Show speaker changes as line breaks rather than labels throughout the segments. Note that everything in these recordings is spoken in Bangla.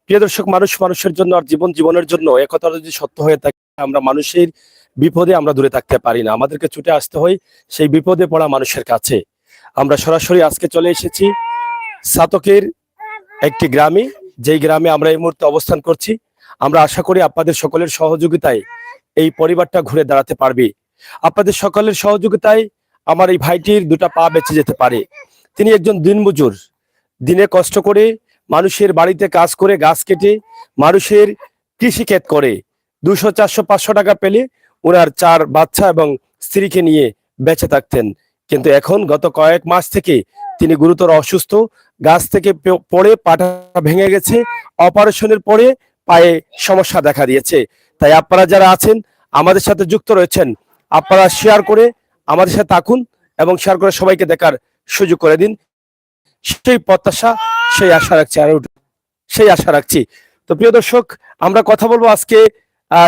প্রিয় দর্শক, মানুষ মানুষের জন্য আর জীবন জীবনের জন্য, একথা যদি সত্য হয়ে থাকে, আমরা মানুষের বিপদে আমরা দূরে থাকতে পারি না, আমাদেরকে ছুটে আসতে হয় সেই বিপদে পড়া মানুষের কাছে। আমরা সরাসরি আজকে চলে এসেছি সাতকের একটি গ্রামে, যেই গ্রামে আমরা এই মুহূর্তে অবস্থান করছি। আমরা আশা করি আপনাদের সকলের সহযোগিতায় এই পরিবারটা ঘুরে দাঁড়াতে পারবে। আপনাদের সকলের সহযোগিতায় আমার এই ভাইটির দুটা পা বেঁচে যেতে পারে। তিনি একজন দিনমজুর, দিনে কষ্ট করে মানুষের বাড়িতে কাজ করে, গাছ কেটে মানুষের কৃষিক্ষেত করে 200, 400, 500 টাকা পেলে ওনার 4 বাচ্চা এবং স্ত্রীকে নিয়ে বেঁচে থাকতেন। কিন্তু এখন গত কয়েক মাস থেকে তিনি গুরুতর অসুস্থ। গাছ থেকে পড়ে পাটা ভেঙে গেছে, অপারেশনের পরে পায়ে সমস্যা দেখা দিয়েছে। তাই আপনারা যারা আছেন আমাদের সাথে যুক্ত রয়েছেন, আপনারা শেয়ার করে আমাদের সাথে থাকুন এবং শেয়ার করে সবাইকে দেখার সুযোগ করে দিন। সেই প্রত্যাশা, সেই আশা রাখছি, আর সেই আশা রাখছি। তো প্রিয় দর্শক, আমরা কথা বলবো আজকে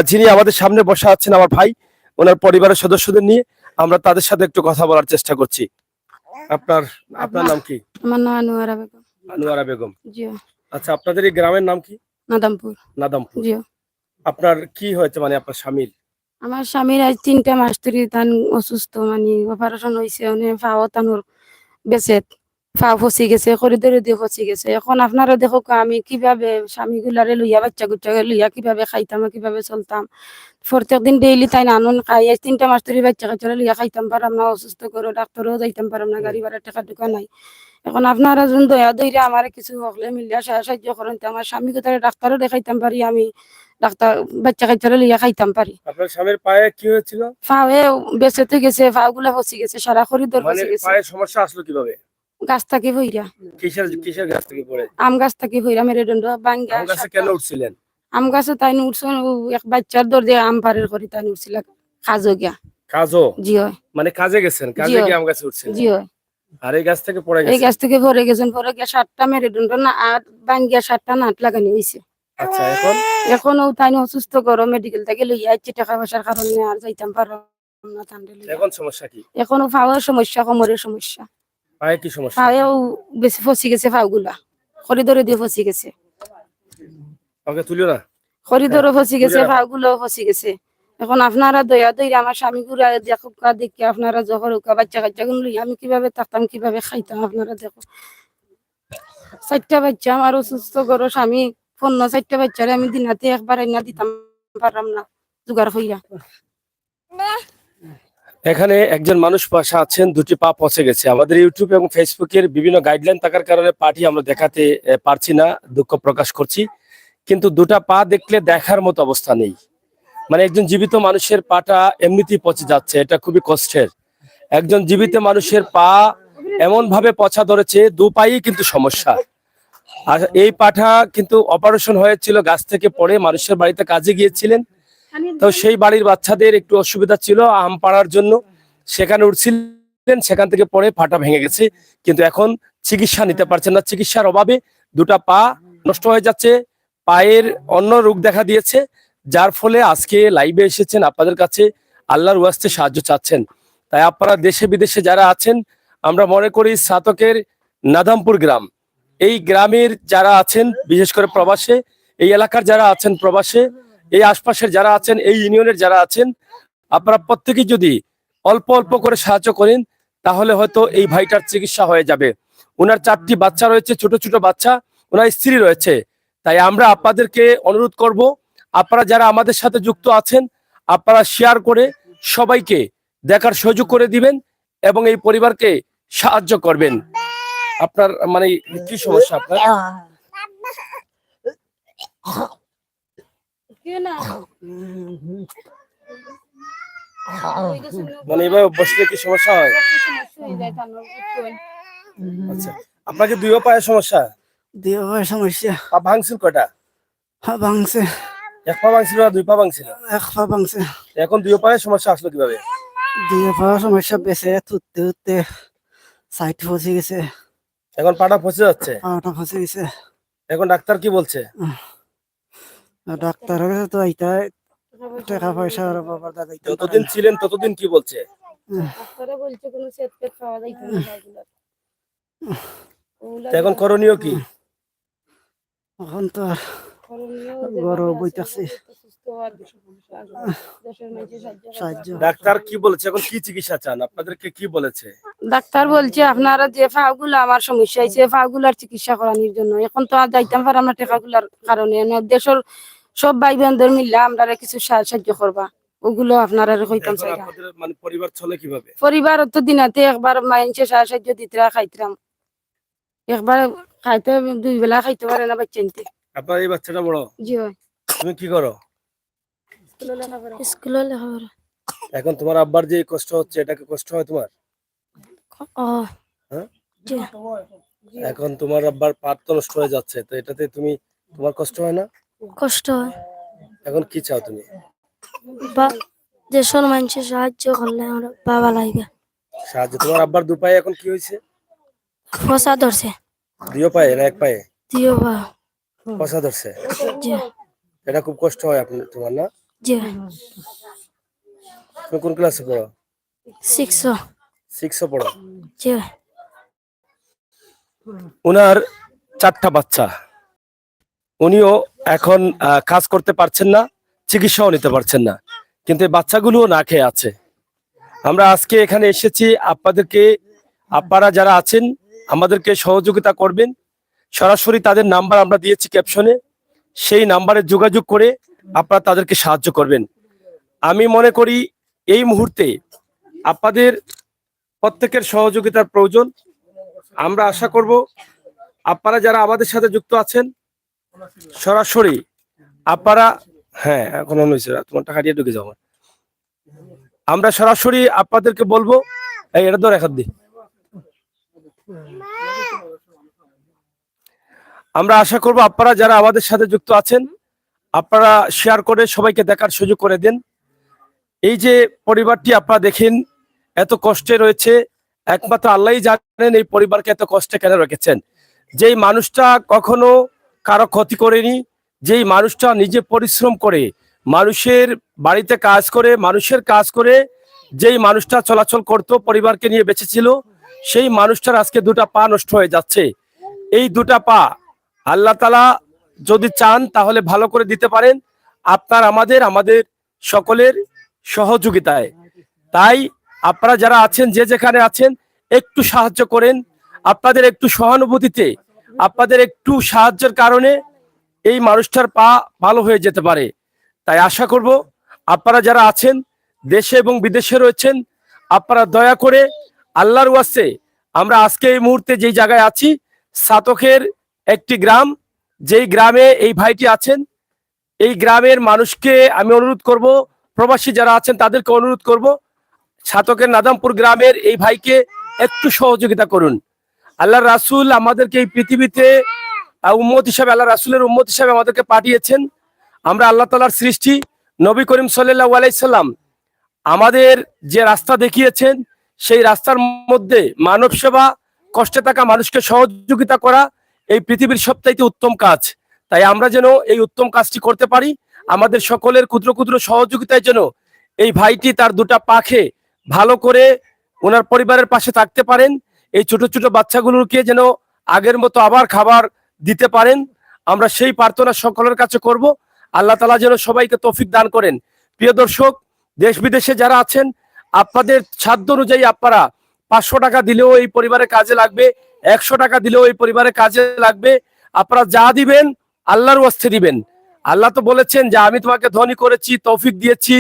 যিনি আমাদের সামনে বসা আছেন, আমার ভাই, ওনার পরিবারের সদস্যদের নিয়ে আমরা তাদের সাথে একটু কথা বলার চেষ্টা করছি। আপনার আপনার নাম কি?
আমার নাম আনোয়ারা বেগম।
আনোয়ারা বেগম।
জি।
আচ্ছা, আপনাদের এই গ্রামের নাম কি?
নাদামপুর।
নাদামপুর।
জি।
আপনার কি হয়েছে, মানে আপনার স্বামীর?
আমার স্বামীর আজ 3টা মাস ধরে তান অসুস্থ, মানে অপারেশন হয়েছে, পাও তানোর বেঁচে পা ফসি গেছে, করিডোরে দিয়ে ফসি গেছে। এখন আপনারা দেখো আমি কিভাবে স্বামী গুলারে লইয়া, বাচ্চা গুচ্চাকে লইয়া কিভাবে খাইতাম, কিভাবে চলতাম। প্রত্যেক দিন ডেইলি তাই নানুন খাই। আজ 3টা মাস ধরে বাচ্চা কাচ্চারা লইয়া খাইতাম পারাম না, অসুস্থ করো, ডাক্তারও যাইতাম পারাম না, গাড়ি ভাড়া টাকা টুকা নাই। এখন আপনারা যোন দয়া দইরা আমার কিছু হকলে মিলিয়া সাহায্য করেন, আমার স্বামী কোথায় ডাক্তারও দেখাইতাম পারি, আমি ডাক্তার বাচ্চা কাচ্চারা লইয়া খাইতাম পারি।
আপনার স্বামীর পায়ে কি হয়েছিল?
পায়ে বেঁচেতে গেছে, পা গুলা ফসি গেছে, সারা করিডোর ফসি গেছে।
পায়ে সমস্যা আসলো কিভাবে?
গাছ থাকি ভইরা।
কিসের গাছ থেকে পড়ে?
আম গাছ থাকি ভইরা মেরুদণ্ড ভাঙ্গা।
আম গাছে কেন উঠছিলেন?
আম গাছে তাই উঠছেন, এক বাচ্চার দর দিয়ে আম পারের করি তাই উঠছিল কাজও গিয়া।
কাজও?
জি হয়।
মানে কাজে গেছেন, কাজে গিয়ে আম গাছে উঠছেন?
জি হয়।
আর এই গাছ থেকে পড়ে গেছেন?
এই গাছ থেকে পড়ে গেছেন, পরে গিয়া 7টা মেরুদণ্ড না আর ভাঙ্গিয়া 7টা নাট লাগানি হয়েছে।
আচ্ছা,
এখনো তাই অসুস্থ করো, মেডিকেল থেকে লইয়া যাচ্ছি টাকা পয়সার কারণে, আর যাইতাম পারলাম না।
এখন সমস্যা কি?
এখনো পাওয়ার সমস্যা, কোমরের সমস্যা।
পায়ে কি সমস্যা?
পায়েও বেশি ফসি গেছে, পাগুলা করিডোরে দিয়ে ফসি গেছে।
ওকে তুলিও না।
করিডোরও ফসি গেছে, পাগুলোও ফসি গেছে। এখন আপনারা দয়া দইরা আমার স্বামী গুলা দেখো, দেখি আপনারা যখন বাচ্চা কাচ্চা গুলো লইয়া আমি কিভাবে থাকতাম, কিভাবে খাইতাম, আপনারা দেখো। 4টা বাচ্চা আমার অসুস্থ করো, স্বামী 4টা বাচ্চারে আমি দিনাতে একবার আইনা দিতাম পারলাম না জোগাড় হইয়া।
এখানে একজন মানুষ পাশে আছেন, দুটি পা পচে গেছে। আমাদের ইউটিউব এবং ফেসবুকের বিভিন্ন গাইডলাইন থাকার কারণে পাটি আমরা দেখাতে পারছি না, দুঃখ প্রকাশ করছি। কিন্তু দুটা পা দেখলে দেখার মতো অবস্থা নেই। মানে একজন জীবিত মানুষের পাটা এমনিতেই পচে যাচ্ছে, এটা খুবই কষ্টের। একজন জীবিত মানুষের পা এমন ভাবে পচা ধরেছে, 2 পায়েই কিন্তু সমস্যা। আর এই পাটা কিন্তু অপারেশন হয়েছিল, গাছ থেকে পড়ে মানুষের বাড়িতে কাজে গিয়েছিলেন। তো সেই বাড়ির বাচ্চাদের একটু অসুবিধা ছিল আম পাড়ার জন্য, সেখানে উঠছিলেন, সেখান থেকে পড়ে পাটা ভেঙে গেছে। কিন্তু এখন চিকিৎসা নিতে পারছেন না, চিকিৎসার অভাবে দুটা পা নষ্ট হয়ে যাচ্ছে, পায়ের অন্য রোগ দেখা দিয়েছে, যার ফলে আজকে লাইভে এসেছেন, আপনাদের কাছে আল্লাহর ওয়াস্তে সাহায্য চাচ্ছেন। তাই আপনারা দেশে বিদেশে যারা আছেন, আমরা মনে করি সাতকের নাদামপুর গ্রাম, এই গ্রামের যারা আছেন, বিশেষ করে প্রবাসে, এই এলাকার যারা আছেন প্রবাসে, এই আশপাশের যারা আছেন, এই ইউনিয়নের যারা আছেন, আপনারা প্রত্যেকেই যদি অল্প অল্প করে সাহায্য করেন, তাহলে হয়তো এই ভাইটার চিকিৎসা হয়ে যাবে। ওনার 4টি বাচ্চা রয়েছে, ছোট ছোট বাচ্চা, ওনার স্ত্রী রয়েছে। তাই আমরা আপনাদেরকে অনুরোধ করব, আপনারা যারা আমাদের সাথে যুক্ত আছেন, আপনারা শেয়ার করে সবাইকে দেখার সুযোগ করে দিবেন এবং এই পরিবারকে সাহায্য করবেন। আপনার মানে কি সমস্যা আপনার? মানে এভাবে বসলে কি সমস্যা হয়? আচ্ছা, আপনাকে 2 পায়ে সমস্যা?
2 পায়ে সমস্যা।
পা ভাঙছিল কয়টা?
ভাঙছে।
1 পা ভাঙছিল না 2 পা ভাঙছিল?
1 পা ভাঙছে।
এখন 2 পায়ে সমস্যা আসলো কিভাবে?
2 পা সমস্যা বেঁচে উঠতে উঠতে সাইড ফসে গেছে।
এখন পাটা ফসে যাচ্ছে?
পাটা ফসে গেছে।
এখন ডাক্তার কি বলছে?
ডাক্তার কাছে তো এইটাই টাকা পয়সা আর বাবার দাদা
যতদিন ছিলেন ততদিন কি বলছে?
ডাক্তারে বলছে কোনো সেট পেট পাওয়া যাইতো না এগুলো।
এখন করণীয় কি?
এখন তো গরু বইতাছে সাহায্য।
ডাক্তার কি বলেছে, এখন কি চিকিৎসা চান, আপনাদেরকে কি বলেছে?
ডাক্তার বলছে আপনারা যে ফাগুলা আমার সমস্যা হয়েছে ফাগুলার চিকিৎসা করানোর জন্য। এখন তো আর যাইতাম পারলাম না টেকাগুলার কারণে। দেশের সব ভাই বোনদের মিললে আমরা কিছু সাহায্য করবা, ওগুলো আপনারা কইতাম
এখন
চাই।
আপনাদের মানে পরিবার চলে কিভাবে?
পরিবার তো দিনাতে একবার মাইনছে সাহায্য দিতে খাইতাম, একবার খাইতে 2 বেলা খাইতে পারে না বাচ্চা নিতে।
আপনার এই বাচ্চাটা বড়?
জি হয়।
তুমি কি করো?
স্কুলে লেখাপড়া।
এখন তোমার আব্বার যে কষ্ট হচ্ছে, এটা কি কষ্ট হয় তোমার?
ও
হ্যাঁ,
জি
এখন তোমার আব্বার পা তো নষ্ট হয়ে যাচ্ছে, তো এটাতে তোমার কষ্ট হয় না?
কষ্ট হয়।
এখন কি চাও তুমি?
বা দেশের মানুষের সাহায্য করলে আমার বাবা লাগে।
সাহায্য। তোমার আব্বার 2 পায়ে এখন কি হয়েছে?
ফসা ধরছে।
2 পায়ে না 1 পায়ে?
দিও বা
পচা ধরছে।
জি
এটা খুব কষ্ট হয় তোমার না?
জি
তুমি কোন ক্লাসে পড়ো?
600
6 পড়ো?
জি
ওনার 4টা বাচ্চা, উনিও এখন কাজ করতে পারছেন না, চিকিৎসাও নিতে পারছেন না, কিন্তু এই বাচ্চাগুলোও না খেয়ে আছে। আমরা আজকে এখানে এসেছি আপনারা যারা আছেন আমাদেরকে সহযোগিতা করবেন। সরাসরি তাদের নাম্বার আমরা দিয়েছি ক্যাপশনে, সেই নাম্বারে যোগাযোগ করে আপনারা তাদেরকে সাহায্য করবেন। আমি মনে করি এই মুহূর্তে আপনাদের প্রত্যেকের সহযোগিতার প্রয়োজন। আমরা আশা করব আপনারা যারা আমাদের সাথে যুক্ত আছেন সরাসরি আপনারা, হ্যাঁ এখন হয়েছে তোমার টাকা দিয়ে ঢুকে যাও। আমরা সরাসরি আপনাদেরকে বলবো, এটা ধর এক হাত দি। আমরা আশা করব আপনারা যারা আমাদের সাথে যুক্ত আছেন আপনারা শেয়ার করে সবাইকে দেখার সুযোগ করে দেন। এই যে পরিবারটি আপনারা দেখেন এত কষ্টে রয়েছে, একমাত্র আল্লাহই জানেন এই পরিবারকে এত কষ্টে কেন রেখেছেন। যেই মানুষটা কখনো কারো ক্ষতি করেনি, যেই মানুষটা নিজে পরিশ্রম করে মানুষের বাড়িতে কাজ করে, মানুষের কাজ করে যেই মানুষটা চলাচল করত, পরিবারকে নিয়ে বেঁচে ছিল, সেই মানুষটার আজকে 2টা পা নষ্ট হয়ে যাচ্ছে। এই 2টা পা আল্লাহ তাআলা যদি চান তাহলে ভালো করে দিতে পারেন আপনার আমাদের সকলের সহযোগিতায়। তাই আপনারা যারা আছেন যে যেখানে আছেন একটু সাহায্য করেন। আপনাদের একটু সহানুভূতিতে, আপনাদের একটু সাহায্যের কারণে এই মানুষটার পা ভালো হয়ে যেতে পারে। তাই আশা করব আপনারা যারা আছেন দেশে এবং বিদেশে রয়েছেন আপনারা দয়া করে আল্লাহর ওয়াস্তে, আমরা আজকে এই মুহূর্তে যেই জায়গায় আছি সাতকের একটি গ্রাম, যেই গ্রামে এই ভাইটি আছেন, এই গ্রামের মানুষকে আমি অনুরোধ করব, প্রবাসী যারা আছেন তাদেরকে অনুরোধ করব, সাতকের নাদামপুর গ্রামের এই ভাইকে একটু সহযোগিতা করুন। আল্লাহ রাসূল আমাদেরকে এই পৃথিবীতে উম্মত হিসাবে, আল্লাহ রাসূলের উম্মত হিসাবে আমাদেরকে পাঠিয়েছেন। আমরা আল্লাহ তাআলার সৃষ্টি, নবী করিম সাল্লাল্লাহু আলাইহি সাল্লাম আমাদের যে রাস্তা দেখিয়েছেন সেই রাস্তার মধ্যে মানব সেবা, কষ্টে থাকা মানুষকে সহযোগিতা করা এই পৃথিবীর সবচাইতে উত্তম কাজ। তাই আমরা যেন এই উত্তম কাজটি করতে পারি, আমাদের সকলের ক্ষুদ্র ক্ষুদ্র সহযোগিতায় যেন এই ভাইটি তার 2টা পা খেয়ে ভালো করে ওনার পরিবারের পাশে থাকতে পারেন, এই ছোট ছোট বাচ্চাগুলোকে যেন আগের মতো আবার খাবার দিতে পারেন। আমরা সেই প্রার্থনা সকলের কাছে করব। আল্লাহ তাআলা যেন সবাইকে তৌফিক দান করেন। প্রিয় দর্শক, দেশ বিদেশে যারা আছেন আপনাদের সাধ্য অনুযায়ী আপনারা 500 টাকা দিলেও এই পরিবারের কাজে লাগবে, 100 টাকা দিলেও এই পরিবারের কাজে লাগবে। আপনারা যা দিবেন আল্লাহর ওয়াস্তে দিবেন। আল্লাহ তো বলেছেন যে আমি তোমাকে ধনী করেছি, তৌফিক দিয়েছি,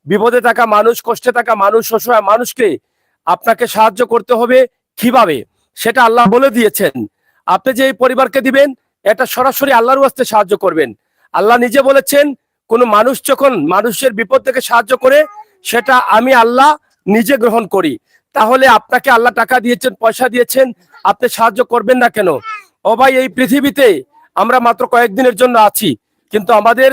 বিপদে থাকা মানুষ, কষ্টে থাকা মানুষ, অসহায় মানুষকে আপনাকে সাহায্য করতে হবে কিভাবে সেটা আল্লাহ বলে দিয়েছেন। আপনি যে এই পরিবারকে দিবেন এটা সরাসরি আল্লাহর ওয়াস্তে সাহায্য করবেন। আল্লাহ নিজে বলেছেন কোন মানুষ যখন মানুষের বিপদ থেকে সাহায্য করে সেটা আমি আল্লাহ নিজে গ্রহণ করি। তাহলে আপনাকে আল্লাহ টাকা দিয়েছেন, পয়সা দিয়েছেন, আপনি সাহায্য করবেন না কেন? ও ভাই, এই পৃথিবীতে আমরা মাত্র কয়েকদিনের জন্য আছি, কিন্তু আমাদের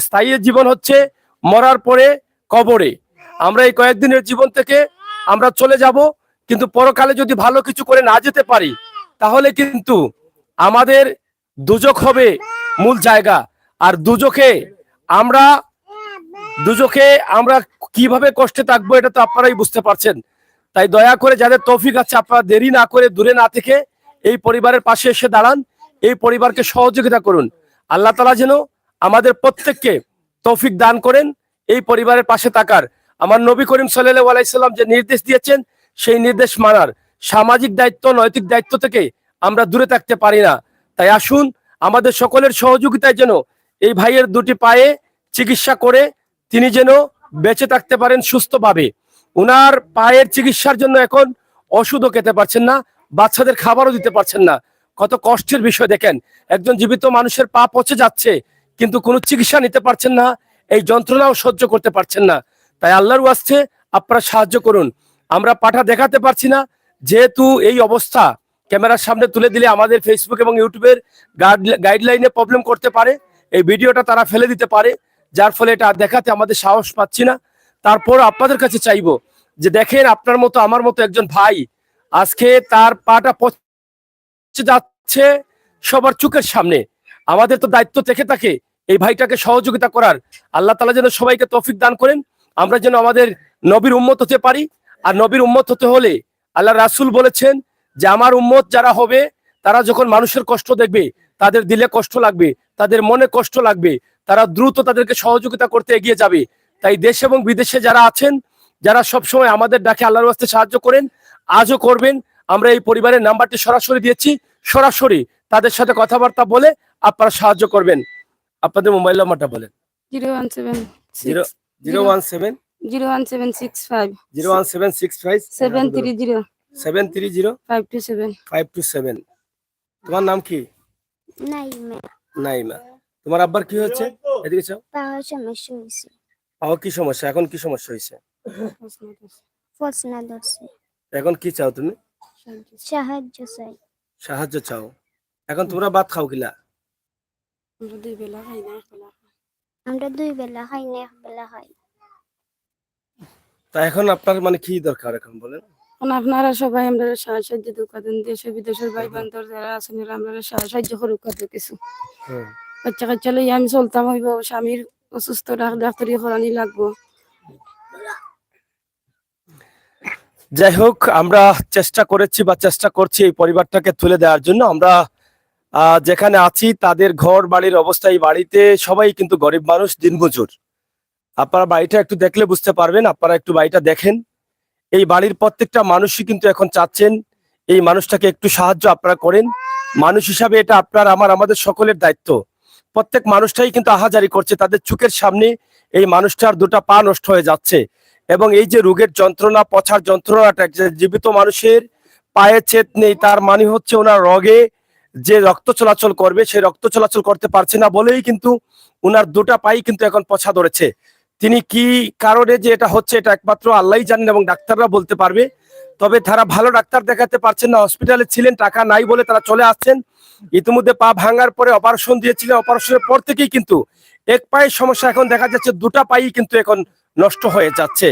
স্থায়ী জীবন হচ্ছে মরার পরে কবরে। আমরা এই কয়েকদিনের জীবন থেকে আমরা চলে যাব, কিন্তু পরকালে যদি ভালো কিছু করে না যেতে পারি তাহলে কিন্তু আমাদের দুজক হবে মূল জায়গা। আর দুজকে আমরা কিভাবে কষ্টে থাকবো এটা তো আপনারাই বুঝতে পারছেন। তাই দয়া করে যাদের তৌফিক আছে আপনারা দেরি না করে, দূরে না থেকে এই পরিবারের পাশে এসে দাঁড়ান, এই পরিবারকে সহযোগিতা করুন। আল্লাহ তাআলা যেন আমাদের প্রত্যেককে তৌফিক দান করেন এই পরিবারের পাশে থাকার। আমার নবী করিম সাল্লাল্লাহু আলাইহি সাল্লাম যে নির্দেশ দিয়েছেন সেই নির্দেশ মানার। সামাজিক দায়িত্ব, নৈতিক দায়িত্ব থেকে আমরা দূরে থাকতে পারি না। তাই আসুন আমাদের সকলের সহযোগিতায় যেন এই ভাইয়ের দুটি পায়ে চিকিৎসা করে তিনি যেন বেঁচে থাকতে পারেন সুস্থভাবে। উনার পায়ের চিকিৎসার জন্য এখন ওষুধও খেতে পারছেন না, বাচ্চাদের খাবারও দিতে পারছেন না। কত কষ্টের বিষয় দেখেন, একজন জীবিত মানুষের পা পচে যাচ্ছে কিন্তু কোনো চিকিৎসা নিতে পারছেন না, এই যন্ত্রণাও সহ্য করতে পারছেন না। তাই আল্লাহর ওয়াস্তে আপনারা সাহায্য করুন। আমরা পাঠা দেখাতে পারছি না, যেহেতু এই অবস্থা ক্যামেরার সামনে তুলে দিলে আমাদের ফেসবুক এবং ইউটিউবের গাইডলাইনে প্রবলেম করতে পারে, এই ভিডিওটা তারা ফেলে দিতে পারে, যার ফলে এটা দেখাতে আমাদের সাহস পাচ্ছি না। তারপর আপনাদের কাছে চাইবো যে দেখেন আপনার মতো আমার মতো একজন ভাই আজকে তার পাটা পচে যাচ্ছে সবার চোখের সামনে। আমাদের তো দায়িত্ব থেকে থাকে এই ভাইটাকে সহযোগিতা করার। আল্লাহ তাআলা যেন সবাইকে তৌফিক দান করেন, আমরা যেন আমাদের নবীর উম্মত হতে পারি। আর নবীর উম্মত হতে হলে আল্লাহ রাসূল বলেছেন যে আমার উম্মত যারা হবে তারা যখন মানুষের কষ্ট দেখবে তাদের দিলে কষ্ট লাগবে, তাদের মনে কষ্ট লাগবে, তারা দ্রুত তাদেরকে সহযোগিতা করতে এগিয়ে যাবে। তাই দেশ এবং বিদেশে যারা আছেন, যারা সবসময় আমাদের ডাকে আল্লাহর ওয়াস্তে সাহায্য করেন, আজও করবেন। আমরা এই পরিবারের নাম্বারটি সরাসরি দিয়েছি, সরাসরি তাদের সাথে কথাবার্তা বলে আপনারা সাহায্য করবেন। আপনাদের মোবাইল নাম্বারটা বলেন।
017
017
01765
01765
730
730
527
527। তোমার নাম কি?
নাইমা।
নাইমা। তোমার আব্বার কি হচ্ছে? এদিকে চাও।
পাওয়ার সমস্যা হয়েছে।
পাও কি সমস্যা? এখন কি সমস্যা হয়েছে?
ফসনা ধরছে।
এখন কি চাও তুমি?
সাহায্য চাই।
সাহায্য চাও। এখন তোমরা ভাত খাও কিলা?
আমরা দুই বেলা খাই না, একবেলা খাই।
আমরা 2 বেলা খাই না, 1 বেলা খাই।
তা এখন আপনার মানে কি দরকার এখন বলেন?
এখন আপনারা সবাই আমরা সাহায্য দোকা দেন, দেশে বিদেশের ভাই বান্ধব যারা আছেন এরা আমরা সাহায্য করুক কিছু।
হুম।
বাচ্চা কাচ্চা লইয়া আমি চলতাম হইব, স্বামীর অসুস্থ, ডাক্তারি করানি লাগবো।
যাই হোক, আমরা চেষ্টা করেছি বা চেষ্টা করছি এই পরিবারটাকে তুলে দেওয়ার জন্য। আমরা যেখানে আছি তাদের ঘর বাড়ির অবস্থা, এই বাড়িতে সবাই কিন্তু গরিব মানুষ, দিনমজুর। আপনারা বাড়িটা একটু দেখলে বুঝতে পারবেন, আপনারা একটু বাড়িটা দেখেন। এই বাড়ির প্রত্যেকটা মানুষই কিন্তু এখন চাচ্ছেন এই মানুষটাকে একটু সাহায্য আপনারা করেন। মানুষ হিসাবে এটা আপনার আমার আমাদের সকলের দায়িত্ব। প্রত্যেক মানুষটাই কিন্তু আহাজারি করছে, তাদের চোখের সামনে এই মানুষটার দুটা পা নষ্ট হয়ে যাচ্ছে। এবং এই যে রোগের যন্ত্রণা, পচার যন্ত্রণাটা, জীবিত মানুষের পায়ে ছেদ নেই, তার মানে হচ্ছে ওনার রগে যে রক্ত চলাচল করবে সেই রক্ত চলাচল করতে পারছে না বলেই কিন্তু উনার দুটা পাই কিন্তু এখন পচা ধরেছে। তিনি কি কারণে যে এটা হচ্ছে এটা একমাত্র আল্লাহই জানেন এবং ডাক্তাররা বলতে পারবে। তবে তারা ভালো ডাক্তার দেখাতে পারছেন না, হসপিটালে ছিলেন, টাকা নাই বলে তারা চলে আসছেন। ইতিমধ্যে পা ভাঙার পরে অপারেশন দিয়েছিলেন, অপারেশনের পর থেকেই কিন্তু এক পায়ের সমস্যা, এখন দেখা যাচ্ছে দুটা পাই কিন্তু এখন নষ্ট হয়ে যাচ্ছে।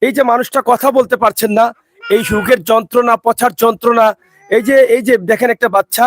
এই যে মানুষটা কথা বলতে পারছেন না, এই রোগের যন্ত্রণা, পচার যন্ত্রণা, এই যে দেখেন একটা বাচ্চা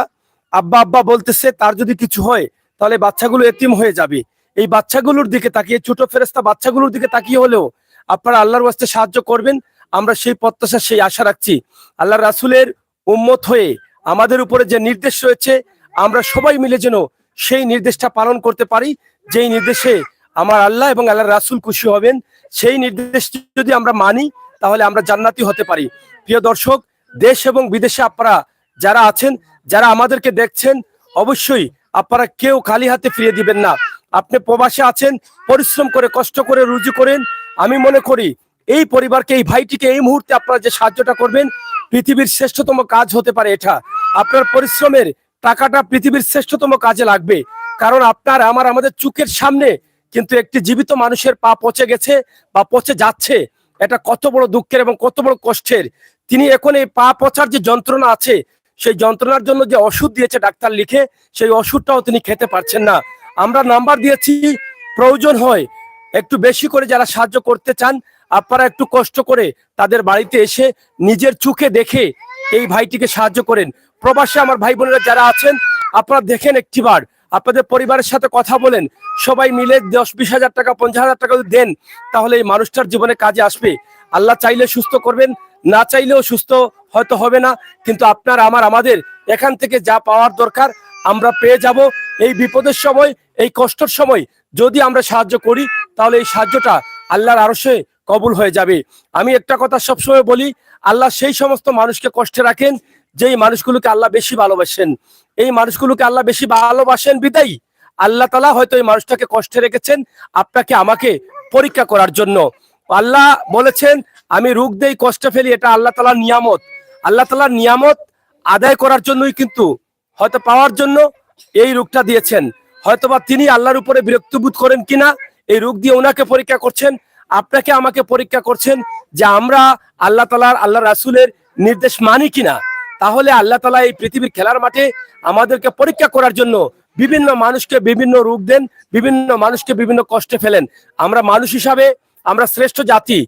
আব্বা আব্বা বলতেছে, তার যদি কিছু হয় তাহলে বাচ্চাগুলো এতিম হয়ে যাবে। এই বাচ্চাগুলোর দিকে তাকিয়ে, ছোট ফেরেশতা বাচ্চাগুলোর দিকে তাকিয়ে হলেও আপনারা আল্লাহর ওয়াস্তে সাহায্য করবেন, আমরা সেই প্রত্যাশা, সেই আশা রাখছি। আল্লাহর রাসূলের উম্মত হয়ে আমাদের উপরে যে নির্দেশ রয়েছে আমরা সবাই মিলে যেন সেই নির্দেশটা পালন করতে পারি, যেই নির্দেশে আমার আল্লাহ এবং আল্লাহর রাসূল খুশি হবেন। সেই নির্দেশ যদি আমরা মানি তাহলে আমরা জান্নাতি হতে পারি। প্রিয় দর্শক, দেশ এবং বিদেশে আপনারা যারা আছেন, যারা আমাদেরকে দেখছেন, অবশ্যই আপনারা কেউ খালি হাতে ফিরিয়ে দিবেন না। আপনি প্রবাসে আছেন, পরিশ্রম করে কষ্ট করে রুজি করেন। আমি মনে করি এই পরিবারকে, এই ভাইটিকে এই মুহূর্তে আপনারা যে সাহায্যটা করবেন, পৃথিবীর শ্রেষ্ঠতম কাজ হতে পারে এটা। আপনার পরিশ্রমের টাকাটা পৃথিবীর শ্রেষ্ঠতম কাজে লাগবে। কারণ আপনার আমাদের চোখের সামনে কিন্তু একটি জীবিত মানুষের পা পচে গেছে বা পচে যাচ্ছে। এটা কত বড় দুঃখের এবং কত বড় কষ্টের। তিনি এখন এই পা পচার যে যন্ত্রণা আছে, সেই যন্ত্রণার জন্য যে ওষুধ দিয়েছে ডাক্তার লিখে, সেই ওষুধটাও তিনি খেতে পারছেন না। আমরা নাম্বার দিয়েছি, প্রয়োজন হয় একটু বেশি করে যারা সাহায্য করতে চান আপনারা একটু কষ্ট করে তাদের বাড়িতে এসে নিজের চোখে দেখে এই ভাইটিকে সাহায্য করেন। প্রবাসে আমার ভাই বোনেরা যারা আছেন, আপনারা দেখেন একটিবার, আপনাদের পরিবারের সাথে কথা বলেন, সবাই মিলে 10-20 হাজার টাকা, 50 হাজার টাকা দেন, তাহলে এই মানুষটার জীবনে কাজে আসবে। আল্লাহ চাইলে সুস্থ করবেন, না চাইলেও সুস্থ হয়তো হবে না, কিন্তু আপনার আমাদের এখান থেকে যা পাওয়ার দরকার আমরা পেয়ে যাব। এই বিপদের সময়, এই কষ্টের সময় যদি আমরা সাহায্য করি তাহলে এই সাহায্যটা আল্লাহর আরশে কবুল হয়ে যাবে। আমি একটা কথা সবসময় বলি, আল্লাহ সেই সমস্ত মানুষকে কষ্টে রাখেন যেই মানুষগুলোকে আল্লাহ বেশি ভালোবাসেন। এই মানুষগুলোকে আল্লাহ বেশি ভালোবাসেন বিদায়ী আল্লাহ তাআলা হয়তো এই মানুষটাকে কষ্টে রেখেছেন আপনাকে আমাকে পরীক্ষা করার জন্য। আল্লাহ বলেছেন আমি রোগ দেই, কষ্টে ফেলি, এটা আল্লাহ তাআলার নিয়ামত। আল্লাহ তাআলার নিয়ামত আদায় করার জন্যই কিন্তু, হয়তো পাওয়ার জন্য এই রোগটা দিয়েছেন। হয়তোবা তিনি আল্লাহর উপরে বিরক্ত বোধ করেন কিনা এই রোগ দিয়ে ওনাকে পরীক্ষা করছেন, আপনাকে আমাকে পরীক্ষা করছেন যে আমরা আল্লাহ তাআলার, আল্লাহ রাসূলের নির্দেশ মানি কিনা। তাহলে আল্লাহ তাআলা এই পৃথিবীর খেলার মাঠে আমাদেরকে পরীক্ষা করার জন্য বিভিন্ন মানুষকে বিভিন্ন রোগ দেন, বিভিন্ন মানুষকে বিভিন্ন কষ্টে ফেলেন। আমরা মানুষ হিসাবে আমরা শ্রেষ্ঠ জাতি,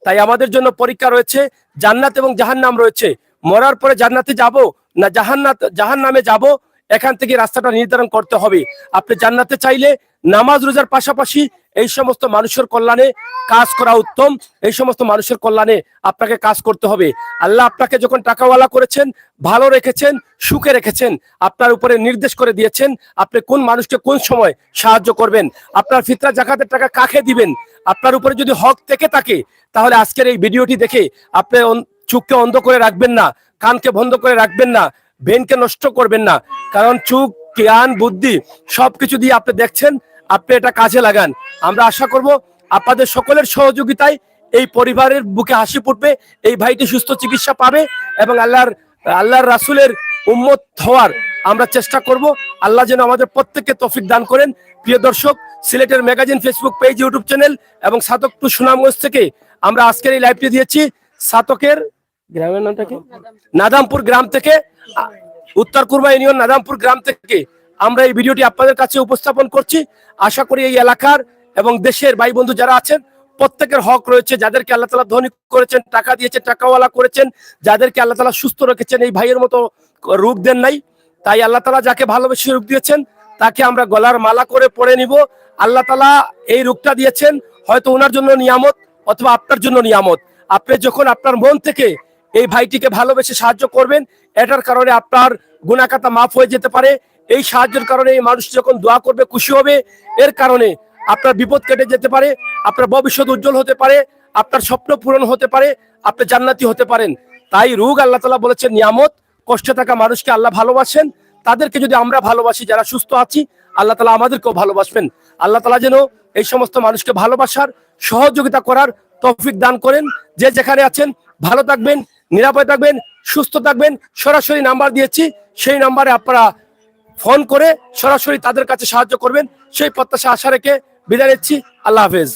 তাই আমাদের জন্য পরীক্ষা রয়েছে, জান্নাত এবং জাহান্নাম রয়েছে। মরার পরে জান্নাতে যাব না জাহান্নামে যাব, এখান থেকে রাস্তাটা নির্ধারণ করতে হবে। আপনি জান্নাতে চাইলে নামাজ রোজার পাশাপাশি এই সমস্ত মানুষের কল্যাণে কাজ করা উত্তম। এই সমস্ত মানুষের কল্যাণে আপনাকে কাজ করতে হবে। আল্লাহ আপনাকে যখন টাকাওয়ালা করেছেন, ভালো রেখেছেন, সুখে রেখেছেন, আপনার উপরে নির্দেশ করে দিয়েছেন আপনি কোন মানুষকে কোন সময় সাহায্য করবেন, আপনার ফিতরা জাকাতের টাকা কাকে দিবেন। আপনার উপরে যদি হক থেকে থাকে তাহলে আজকের এই ভিডিওটি দেখে আপনি চোখকে অন্ধ করে রাখবেন না, কানকে বন্ধ করে রাখবেন না, ব্রেনকে নষ্ট করবেন না। কারণ চোখ, জ্ঞান, বুদ্ধি সবকিছু দিয়ে আপনি দেখছেন, আপনি এটা কাজে লাগান। আমরা আশা করব আপনাদের সকলের সহযোগিতায় এই পরিবারের বুকে হাসি ফুটবে, এই ভাইটি সুস্থ চিকিৎসা পাবে এবং আল্লাহর রাসূলের উম্মত হওয়ার আমরা চেষ্টা করব। আল্লাহ যেন আমাদের প্রত্যেককে তৌফিক দান করেন। প্রিয় দর্শক, সিলেটের magazine Facebook page, YouTube channel এবং সাতক টু সুনামগঞ্জ থেকে আমরা আজকের এই লাইভটি দিয়েছি। সাতকের গ্রামের নামটা কি? নাদামপুর গ্রাম থেকে, উত্তর কুরমা ইউনিয়ন নাদামপুর গ্রাম থেকে আমরা এই ভিডিওটি আপনাদের কাছে উপস্থাপন করছি। আশা করি এই এলাকার এবং দেশের ভাই বন্ধু যারা আছেন প্রত্যেকের হক রয়েছে। যাদেরকে আল্লাহ তাআলা ধনী করেছেন, টাকা দিয়েছেন, টাকাওয়ালা করেছেন, যাদেরকে আল্লাহ তাআলা সুস্থ রেখেছেন, এই ভাইয়ের মতো রোগ দেন নাই। তাই আল্লাহ তাআলা যাকে ভালোবেসে রোগ দিয়েছেন তাকে আমরা গলার মালা করে পড়ে নিব। আল্লাহ তাআলা এই রোগটা দিয়েছেন হয়তো ওনার জন্য নিয়ামত অথবা আপনার জন্য নিয়ামত। আপনি যখন আপনার মন থেকে এই ভাইটিকে ভালোবেসে সাহায্য করবেন, এটার কারণে আপনার গুনাহ খাতা মাফ হয়ে যেতে পারে। এই সাহায্যের কারণে এই মানুষ যখন দোয়া করবে, খুশি হবে, এর কারণে আপনার বিপদ কেটে যেতে পারে, আপনার ভবিষ্যৎ উজ্জ্বল হতে পারে, আপনার স্বপ্ন পূরণ হতে পারে, আপনি জান্নাতি হতে পারেন। তাই রোগ আল্লাহ তাআলা বলেছেন নিয়ামত। কষ্টে থাকা মানুষকে আল্লাহ ভালোবাসেন, তাদেরকে যদি আমরা ভালোবাসি, যারা সুস্থ আছি, আল্লাহ তাআলা আমাদেরকেও ভালোবাসবেন। আল্লাহ তাআলা যেন এই সমস্ত মানুষকে ভালোবাসার, সহযোগিতা করার তৌফিক দান করেন। যে যেখানে আছেন ভালো থাকবেন, নিরাপদ থাকবেন, সুস্থ থাকবেন। সরাসরি নাম্বার দিয়েছি, সেই নাম্বারে আপনারা ফোন করে সরাসরি তাদের কাছে সাহায্য করবেন, সেই প্রত্যাশা আশা রেখে বিদায় নিচ্ছি। আল্লাহ হাফেজ।